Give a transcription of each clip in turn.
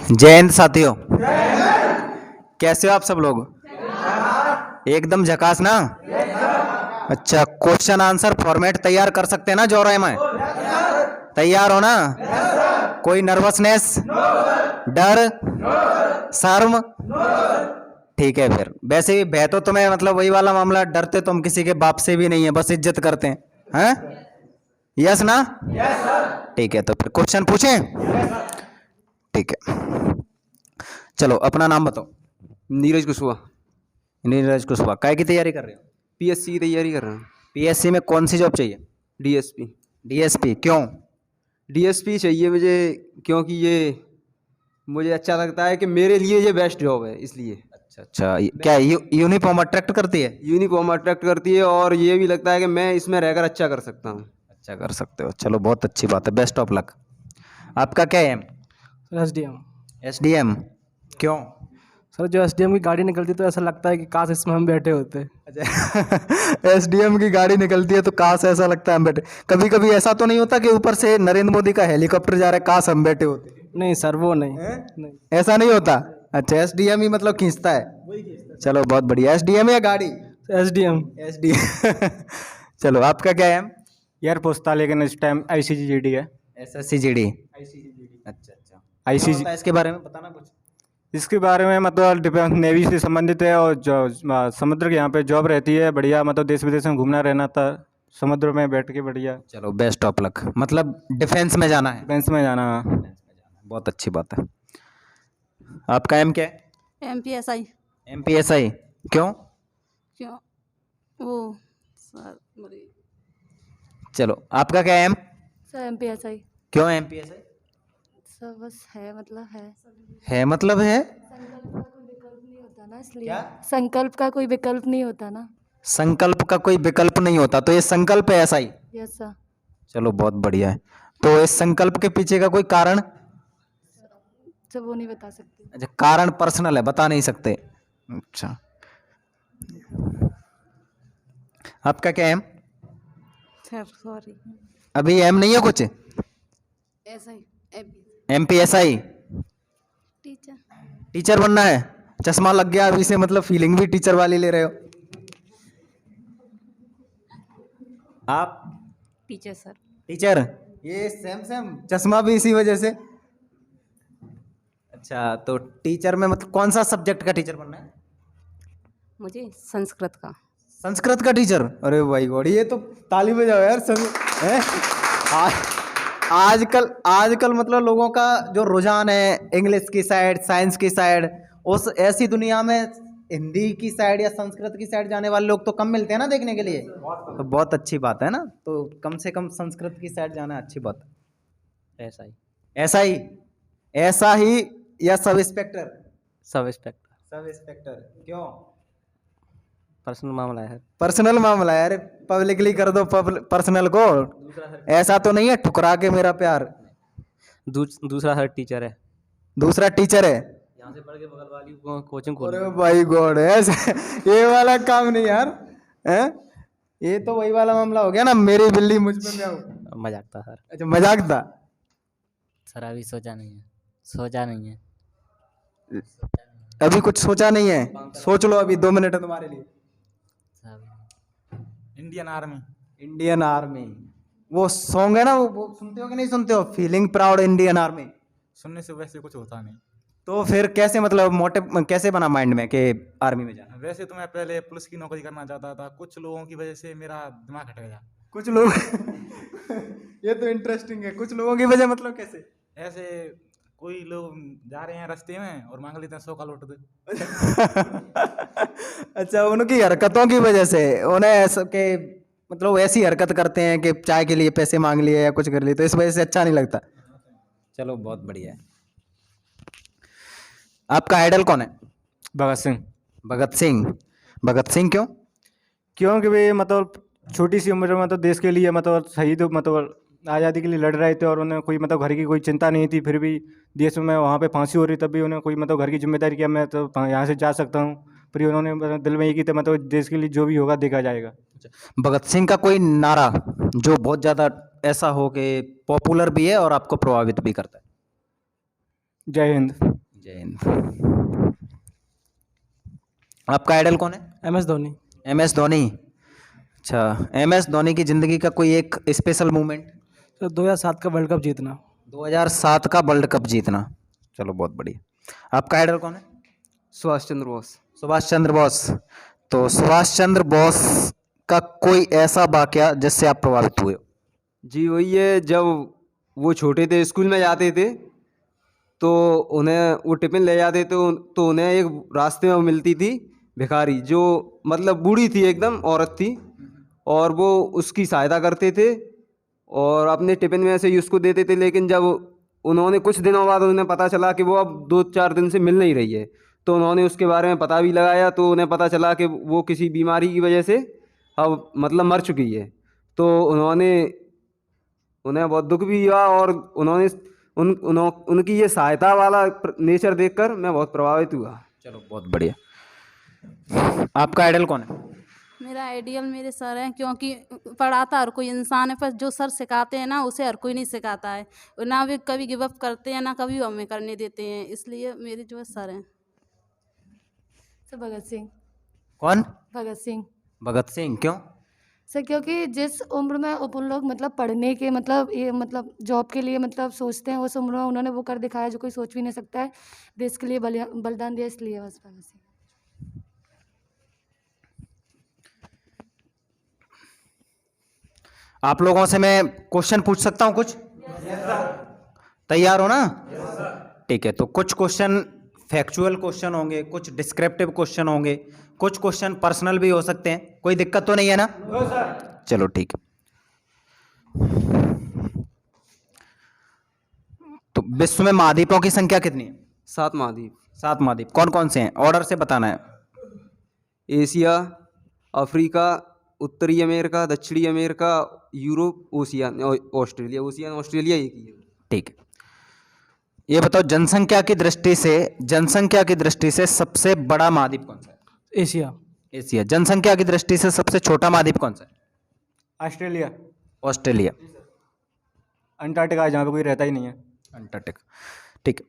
जय हिंद साथियों। कैसे हो आप सब लोग? एकदम झकास ना। अच्छा, क्वेश्चन आंसर फॉर्मेट तैयार कर सकते हैं ना जोरे में? तैयार हो ना? कोई नर्वसनेस, डर, शर्म? ठीक है, फिर वैसे भी भय तो तुम्हें मतलब वही वाला मामला, डरते तुम किसी के बाप से भी नहीं है, बस इज्जत करते हैं। यस ना? ठीक है, तो फिर क्वेश्चन पूछें। ठीक है, चलो अपना नाम बताओ। नीरज कुशवाहा। नीरज कुशवाहा। काय की तैयारी कर रहे हो? पीएससी की तैयारी कर रहा हूँ। पीएससी में कौन सी जॉब चाहिए? डीएसपी। डीएसपी क्यों? डीएसपी चाहिए मुझे क्योंकि ये मुझे अच्छा लगता है कि मेरे लिए ये बेस्ट जॉब है, इसलिए। अच्छा, क्या यूनिफॉर्म अट्रैक्ट करती है? यूनिफॉर्म अट्रैक्ट करती है और ये भी लगता है कि मैं इसमें रहकर अच्छा कर सकता हूँ। अच्छा कर सकते हो, चलो बहुत अच्छी बात है, बेस्ट ऑफ लक। आपका क्या है? एसडीएम। एसडीएम क्यों? सर, जो एसडीएम की गाड़ी निकलती तो ऐसा लगता है कि काश इसमें हम बैठे होते। अच्छा, एसडीएम की गाड़ी निकलती है तो काश ऐसा लगता है हम बैठे। कभी कभी ऐसा तो नहीं होता कि ऊपर से नरेंद्र मोदी का हेलीकॉप्टर जा रहा है, काश हम बैठे होते? नहीं सर, वो नहीं। ऐसा नहीं होता। अच्छा, एसडीएम ही मतलब खींचता है। चलो बहुत बढ़िया। एसडीएम या गाड़ी? एसडीएम। एसडीएम। चलो आपका क्या है? एयर पोस्ट था, लेकिन इस टाइम आईसीजीडी है। एसएससीजीडी। अच्छा अच्छा, आईसीजी इसके बारे में बताना कुछ। इसके बारे में मतलब डिफेंस नेवी से संबंधित है और जो समुद्र के यहाँ पे जॉब रहती है, बढ़िया मतलब देश विदेश में घूमना रहना था, समुद्र में बैठ के बढ़िया चलो बेस्ट ऑफ लक, मतलब डिफेंस में जाना है। डिफेंस में जाना। बहुत अच्छी बात है। आपका एम क्या है? एमपीएसआई। एमपीएसआई क्यों? क्यों? वो सर मेरी चलो आपका क्या है एम? Sir MPSI. क्यों एमपीएसआई? सर बस है, मतलब है। है मतलब है? संकल्प का कोई विकल्प नहीं होता ना, इसलिए। संकल्प का कोई विकल्प नहीं होता, तो ये संकल्प है ऐसा ही। Yes sir. चलो बहुत बढ़िया है। तो इस संकल्प के पीछे का कोई कारण? सर वो नहीं बता सकती। अच्छा, कारण पर्सनल है, बता नहीं सकते। अच्छा, आपका क्या है? Sir sorry. अभी एम नहीं है कुछ? ऐसा ही एमपीएसआई टीचर। टीचर बनना है। चश्मा लग गया अभी से, मतलब फीलिंग भी टीचर वाली ले रहे हो आप? Teacher sir. टीचर, ये सेम सेम चश्मा भी इसी वजह से। अच्छा, तो टीचर में मतलब कौन सा सब्जेक्ट का टीचर बनना है? मुझे संस्कृत का। संस्कृत का टीचर? अरे भाई गॉड, ये तो ताली बजाओ यार। हैं? आजकल मतलब लोगों का जो रुझान है इंग्लिश की साइड, साइंस की साइड, उस ऐसी दुनिया में हिंदी की साइड या संस्कृत की साइड जाने वाले लोग तो कम मिलते हैं ना देखने के लिए। तो बहुत अच्छी बात है ना, तो कम से कम संस्कृत की साइड जाना अच्छी बात है। ऐसा ही। ऐसा ही? ऐसा ही या sub inspector? Sub inspector. Sub inspector क्यों? पर्सनल मामला है। पर्सनल मामला है? अरे पब्लिकली कर दो पर्सनल को। ऐसा तो नहीं है ठुकरा के मेरा प्यार। दूसरा हर टीचर है। दूसरा टीचर है? यहाँ से पढ़ के बगल वाली कोचिंग खोल। अरे भाई गॉड, ऐसे ये वाला काम नहीं यार। हैं? ये तो वही वाला मामला हो गया ना, मेरी बिल्ली मुझ पे म्याऊं। मजाक था सर। अच्छा मजाक था। सर अभी सोचा नहीं है। सोचा नहीं है। अभी कुछ सोचा नहीं है? सोच लो, अभी 2 मिनट है तुम्हारे लिए। Indian army. इंडियन आर्मी, वो सॉन्ग है ना, वो सुनते हो कि नहीं सुनते हो? Feeling proud Indian army. सुनने से वैसे कुछ होता नहीं। तो फिर कैसे मतलब मोटिव कैसे बना माइंड में कि आर्मी में जाना? वैसे तो मैं पहले पुलिस की नौकरी करना चाहता था, कुछ लोगों की वजह से मेरा दिमाग हट गया। कुछ लोग ये तो इंटरेस्टिंग है, कुछ लोगों की वजह मतलब कैसे? ऐसे कोई लोग जा रहे हैं रास्ते में और मांग लेते हैं 100 का लौट दे। अच्छा, उनकी हरकतों की वजह से उन्हें ऐसा के मतलब ऐसी हरकत करते हैं कि चाय के लिए पैसे मांग लिए या कुछ कर लिए, तो इस वजह से अच्छा नहीं लगता। चलो बहुत बढ़िया है। आपका आइडल कौन है? भगत सिंह। भगत सिंह। भगत सिंह क्यों? क्योंकि वे मतलब छोटी सी उम्र में मतलब देश के लिए मतलब शहीद मतलब आज़ादी के लिए लड़ रहे थे और उन्हें कोई मतलब घर की कोई चिंता नहीं थी, फिर भी देश में वहाँ पे फांसी हो रही तब भी उन्हें कोई मतलब घर की जिम्मेदारी किया, मैं तो यहाँ से जा सकता हूँ। फिर उन्होंने मतलब दिल में ये की था मतलब देश के लिए जो भी होगा देखा जाएगा। भगत सिंह का कोई नारा जो बहुत ज़्यादा ऐसा हो कि पॉपुलर भी है और आपको प्रभावित भी करता है? जय हिंद। जय हिंद। आपका आइडल कौन है? MS धोनी। MS धोनी। अच्छा, MS धोनी की जिंदगी का कोई एक स्पेशल मोमेंट? सर 2007 का वर्ल्ड कप जीतना। 2007 का वर्ल्ड कप जीतना। चलो बहुत बढ़िया। आपका आइडल कौन है? सुभाष चंद्र बोस। सुभाष चंद्र बोस। तो सुभाष चंद्र बोस का कोई ऐसा वाकया जिससे आप प्रभावित हुए हो? जी वही है, जब वो छोटे थे स्कूल में जाते थे तो उन्हें वो टिफिन ले जाते थे तो उन्हें एक रास्ते में मिलती थी भिखारी, जो मतलब बूढ़ी थी, एकदम औरत थी, और वो उसकी सहायता करते थे और अपने टिफिन में से ही उसको देते थे। लेकिन जब उन्होंने कुछ दिनों बाद उन्हें पता चला कि वो अब 2-4 दिन से मिल नहीं रही है, तो उन्होंने उसके बारे में पता भी लगाया, तो उन्हें पता चला कि वो किसी बीमारी की वजह से अब मतलब मर चुकी है। तो उन्हें बहुत दुख भी हुआ और उन्होंने उनकी ये सहायता वाला नेचर देखकर मैं बहुत प्रभावित हुआ। चलो बहुत बढ़िया। आपका आइडल कौन है? मेरा आइडियल मेरे सर हैं, क्योंकि पढ़ाता हर कोई इंसान है, पर जो सर सिखाते हैं ना उसे हर कोई नहीं सिखाता है। ना वे कभी गिव अप करते हैं, ना कभी हमें करने देते हैं, इसलिए मेरे जो है सर हैं। सर भगत सिंह। कौन? भगत सिंह। भगत सिंह। क्यों? सर क्योंकि जिस उम्र में उन लोग मतलब पढ़ने के मतलब ये मतलब जॉब के लिए मतलब सोचते हैं, उस उम्र में उन्होंने वो कर दिखाया जो कोई सोच भी नहीं सकता है। देश के लिए बलिदान दिया, इसलिए बस भगत सिंह। आप लोगों से मैं क्वेश्चन पूछ सकता हूं कुछ? तैयार हो ना? ठीक है, तो कुछ क्वेश्चन फैक्चुअल क्वेश्चन होंगे, कुछ डिस्क्रिप्टिव क्वेश्चन होंगे, कुछ क्वेश्चन पर्सनल भी हो सकते हैं। कोई दिक्कत तो नहीं है ना? चलो ठीक है। तो विश्व में महाद्वीपों की संख्या कितनी है? 7 महाद्वीप। 7 महाद्वीप। कौन कौन से हैं? ऑर्डर से बताना है। एशिया, अफ्रीका, उत्तरी अमेरिका, दक्षिणी America, Europe, ocean, Australia. Ocean Australia एक ही है। ठीक है, ये बताओ जनसंख्या की दृष्टि से सबसे बड़ा महाद्वीप कौन सा है? एशिया। एशिया। जनसंख्या की दृष्टि से सबसे छोटा महाद्वीप कौन सा है? ऑस्ट्रेलिया। ऑस्ट्रेलिया। अंटार्कटिका, जहाँ पे कोई रहता ही नहीं है। अंटार्कटिका। ठीक है,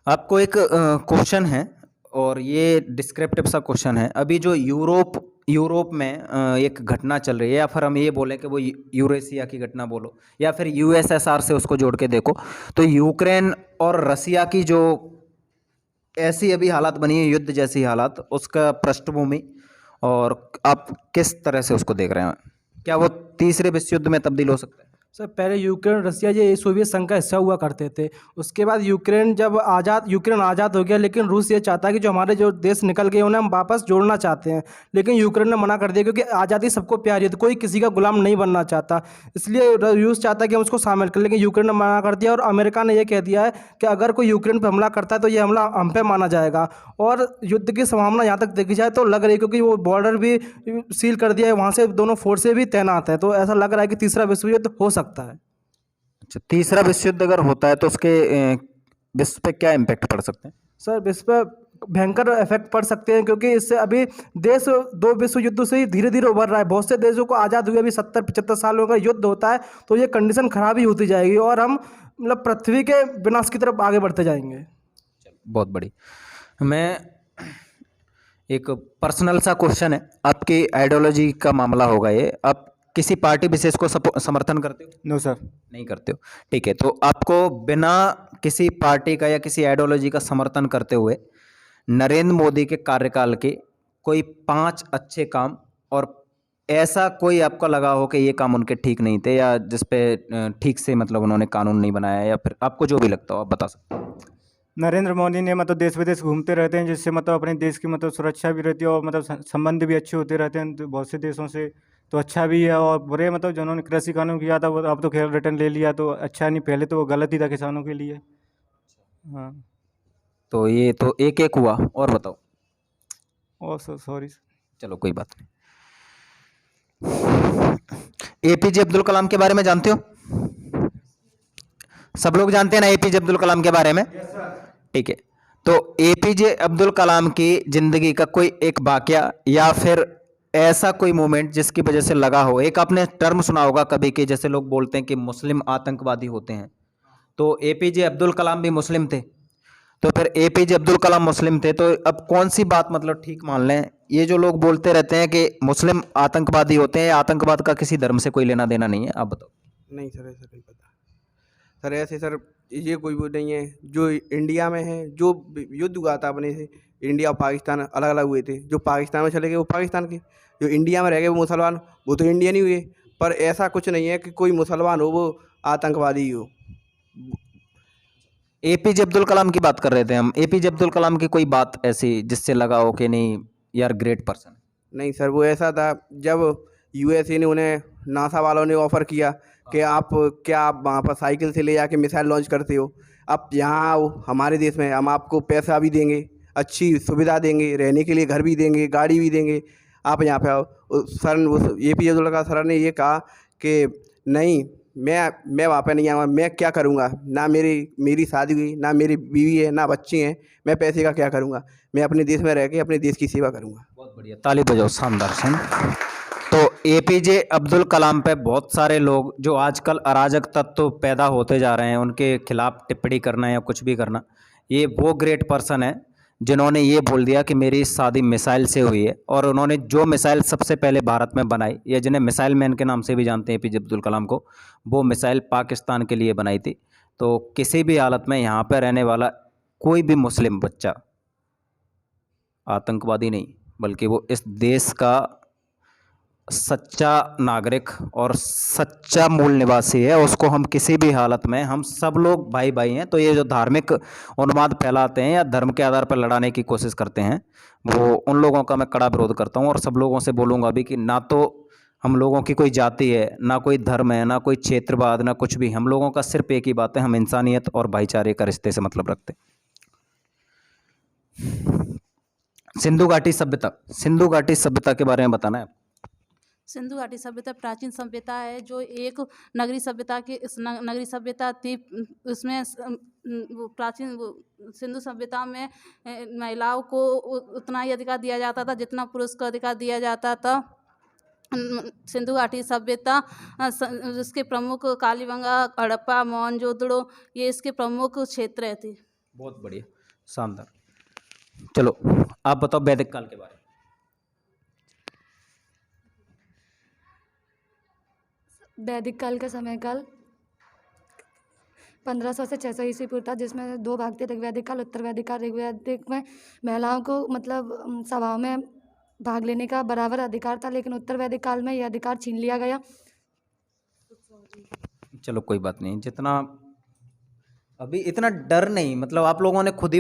आपको एक क्वेश्चन है और ये डिस्क्रिप्टिव सा क्वेश्चन है। अभी जो यूरोप में एक घटना चल रही है, या फिर हम ये बोलें कि वो यूरेशिया की घटना बोलो, या फिर USSR से उसको जोड़ के देखो, तो यूक्रेन और रसिया की जो ऐसी अभी हालात बनी है, युद्ध जैसी हालात, उसका पृष्ठभूमि और आप किस तरह से उसको देख रहे हैं? क्या वो तीसरे विश्व युद्ध में तब्दील हो सकता है? सर पहले यूक्रेन रसिया ये सोवियत संघ का हिस्सा हुआ करते थे। उसके बाद यूक्रेन आज़ाद हो गया, लेकिन रूस ये चाहता है कि जो हमारे जो देश निकल गए उन्हें हम वापस जोड़ना चाहते हैं, लेकिन यूक्रेन ने मना कर दिया, क्योंकि आज़ादी सबको प्यारी है, तो कोई किसी का गुलाम नहीं बनना चाहता। इसलिए रूस चाहता है कि हम उसको शामिल करें, लेकिन यूक्रेन ने मना कर दिया। और अमेरिका ने यह कह दिया है कि अगर कोई यूक्रेन पर हमला करता है तो ये हमला हम पे माना जाएगा। और युद्ध की संभावना यहाँ तक देखी जाए तो लग रही है, क्योंकि वो बॉर्डर भी सील कर दिया है, वहाँ से दोनों फोर्सें भी तैनात हैं, तो ऐसा लग रहा है कि तीसरा विश्व युद्ध हो सकता है। अच्छा, तीसरा विश्व युद्ध अगर होता है तो उसके विश्व पे क्या इम्पैक्ट पड़ सकते हैं? सर विश्व पे भयंकर इफेक्ट पड़ सकते हैं, क्योंकि इससे अभी देश 2 विश्व युद्ध से ही धीरे धीरे उभर रहा है। बहुत से देशों को आज़ाद हुए अभी 70-75 सालों का युद्ध होता है, तो ये कंडीशन खराब ही होती जाएगी और हम मतलब पृथ्वी के विनाश की तरफ आगे बढ़ते जाएंगे। बहुत बड़ी। मैं एक पर्सनल सा क्वेश्चन है, आपकी आइडियोलॉजी का मामला होगा ये। आप किसी पार्टी विशेष को समर्थन करते हो? No sir. नहीं करते हो। ठीक है, तो आपको बिना किसी पार्टी का या किसी आइडियोलॉजी का समर्थन करते हुए नरेंद्र मोदी के कार्यकाल के कोई 5 अच्छे काम, और ऐसा कोई आपको लगा हो कि ये काम उनके ठीक नहीं थे, या जिस पे ठीक से मतलब उन्होंने कानून नहीं बनाया, या फिर आपको जो भी लगता हो आप बता सकते हो। नरेंद्र मोदी ने मतलब देश विदेश घूमते रहते हैं, जिससे मतलब अपने देश की मतलब सुरक्षा भी रहती है और मतलब संबंध भी अच्छे होते रहते हैं तो बहुत से देशों से, तो अच्छा भी है। और बुरे मतलब जिन्होंने कृषि कानून किया था वो अब तो खैर रिटर्न ले लिया, तो अच्छा नहीं, पहले तो वो गलत ही था किसानों के लिए। हाँ, तो ये तो एक एक हुआ, और बताओ। और सॉरी। चलो कोई बात नहीं। APJ अब्दुल कलाम के बारे में जानते हो? सब लोग जानते हैं ना APJ अब्दुल कलाम के बारे में? ठीक है, तो APJ अब्दुल कलाम की जिंदगी का कोई एक वाकया या फिर ऐसा कोई मोमेंट जिसकी वजह से लगा हो, एक आपने टर्म सुना होगा कभी कि जैसे लोग बोलते हैं कि मुस्लिम आतंकवादी होते हैं, तो एपीजे अब्दुल कलाम भी मुस्लिम थे। तो फिर एपीजे अब्दुल कलाम मुस्लिम थे, तो अब कौन सी बात मतलब ठीक मान लें? ये जो लोग बोलते रहते हैं कि मुस्लिम आतंकवादी होते हैं, आतंकवाद का किसी धर्म से कोई लेना देना नहीं है, आप बताओ। नहीं सर, ऐसा नहीं पता सर। ऐसे सर ये कोई वो नहीं है। जो इंडिया में है, जो युद्ध हुआ था अपने से, इंडिया और पाकिस्तान अलग अलग हुए थे। जो पाकिस्तान में चले गए वो पाकिस्तान के, जो इंडिया में रह गए वो मुसलमान, वो तो इंडियन ही हुए। पर ऐसा कुछ नहीं है कि कोई मुसलमान हो वो आतंकवादी ही हो। एपीजे अब्दुल कलाम की बात कर रहे थे हम। एपीजे अब्दुल कलाम की कोई बात ऐसी जिससे लगा हो कि नहीं यार ग्रेट पर्सन? नहीं सर, वो ऐसा था जब यूएसए ने उन्हें, नासा वालों ने ऑफ़र किया कि आप क्या आप वहाँ पर साइकिल से ले जाके मिसाइल लॉन्च करते हो, आप यहाँ आओ हमारे देश में, हम आपको पैसा भी देंगे, अच्छी सुविधा देंगे, रहने के लिए घर भी देंगे, गाड़ी भी देंगे, आप यहाँ पे आओ। सर उस एपीजे अब्दुल कलाम सर ने ये कहा कि नहीं, मैं वहाँ पे नहीं आऊँगा। मैं क्या करूँगा? ना मेरी शादी हुई, ना मेरी बीवी है, ना बच्चे हैं, मैं पैसे का क्या करूँगा? मैं अपने देश में रह के अपने देश की सेवा करूँगा। बहुत बढ़िया, ताली बजाओ, शानदार सन। तो एपीजे अब्दुल कलाम पे बहुत सारे लोग जो आजकल अराजक तत्व पैदा होते जा रहे हैं, उनके खिलाफ टिप्पणी करना या कुछ भी करना, ये वो ग्रेट पर्सन है जिन्होंने ये बोल दिया कि मेरी शादी मिसाइल से हुई है। और उन्होंने जो मिसाइल सबसे पहले भारत में बनाई, या जिन्हें मिसाइल मैन के नाम से भी जानते हैं एपीजे अब्दुल कलाम को, वो मिसाइल पाकिस्तान के लिए बनाई थी। तो किसी भी हालत में यहाँ पर रहने वाला कोई भी मुस्लिम बच्चा आतंकवादी नहीं, बल्कि वो इस देश का सच्चा नागरिक और सच्चा मूल निवासी है। उसको हम किसी भी हालत में, हम सब लोग भाई भाई हैं। तो ये जो धार्मिक उन्माद फैलाते हैं या धर्म के आधार पर लड़ाने की कोशिश करते हैं, वो उन लोगों का मैं कड़ा विरोध करता हूँ। और सब लोगों से बोलूँगा भी कि ना तो हम लोगों की कोई जाति है, ना कोई धर्म है, ना कोई क्षेत्रवाद, ना कुछ भी। हम लोगों का सिर्फ एक ही बात है, हम इंसानियत और भाईचारे का रिश्ते से मतलब रखते हैं। सिंधु घाटी सभ्यता, सिंधु घाटी सभ्यता के बारे में बताना है। सिंधु घाटी सभ्यता प्राचीन सभ्यता है, जो एक नगरी सभ्यता की नगरी सभ्यता थी। उसमें वो प्राचीन सिंधु सभ्यता में महिलाओं को उतना ही अधिकार दिया जाता था जितना पुरुष को अधिकार दिया जाता था। सिंधु घाटी सभ्यता जिसके प्रमुख कालीबंगा, हड़प्पा, मोहनजोदड़ो, ये इसके प्रमुख क्षेत्र थे। बहुत बढ़िया, शानदार। चलो आप बताओ वैदिक काल के बारे में। वैदिक काल का समय काल 1500 से 600 ईस्वी पूर्व था, जिसमें 2 भाग थे, ऋग्वैदिक काल, उत्तर वैदिक काल। ऋग्वैदिक में महिलाओं को मतलब सभाओं में भाग लेने का बराबर अधिकार था, लेकिन उत्तर वैदिक काल में यह अधिकार छीन लिया गया। चलो कोई बात नहीं, जितना अभी इतना डर नहीं, मतलब आप लोगों ने खुद ही